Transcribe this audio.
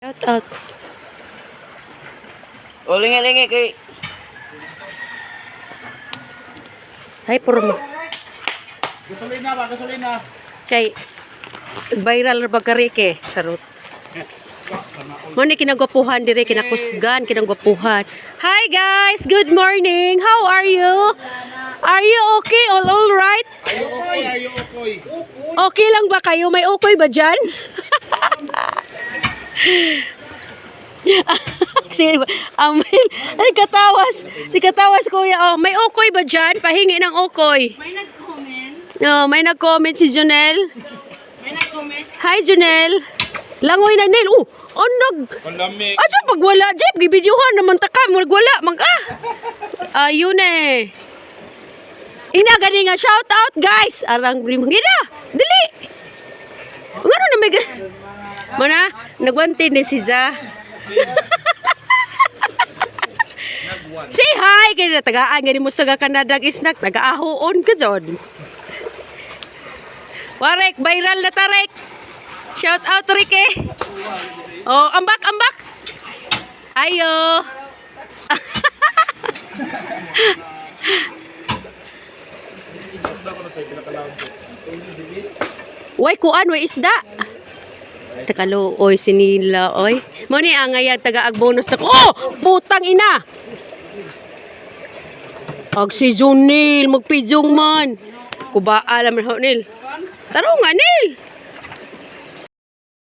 Shout out. Lingi-lingi kay. Hay purma. Gasolina ba? Gasolina. Kay viral ra bagari ke. Sarot. Mo ni kinagwapuhan dire kinakusgan kinagwapuhan. Hi guys, good morning. How are you? Are you okay? All right? Ayo okoy. Okay lang ba kayo? May okay ba dyan? Si Amel, ay katawas kuya. Oh, may okay ba dyan? Pahingi ng okay. May nag-comment. No, may nag-comment si Junel. May nag-comment. Hi Junel. Langoy na Nel. Palamig. Adyan pag wala, Jeep, gibidyohan naman ta ka, wala, ayun eh. Ina, gani nga, shout out guys. Arang, gina, dili. Ang ano na may mana, nagwanti ni si Ja. Say hi, kaya na tagaan, gani mo taga kanadag isnak, taga-ahoon ka dyan. Warek, viral na tarek. Shout out Rick eh. Oh, ambak. Ayo. Way kuan way isda. Takalo oy sinila oy. Mo ni angay taga-ag bonus ta. Oh, putang ina. Ag si Junil magpijong man. Kuba alam ho Nil. Taro nga Nil.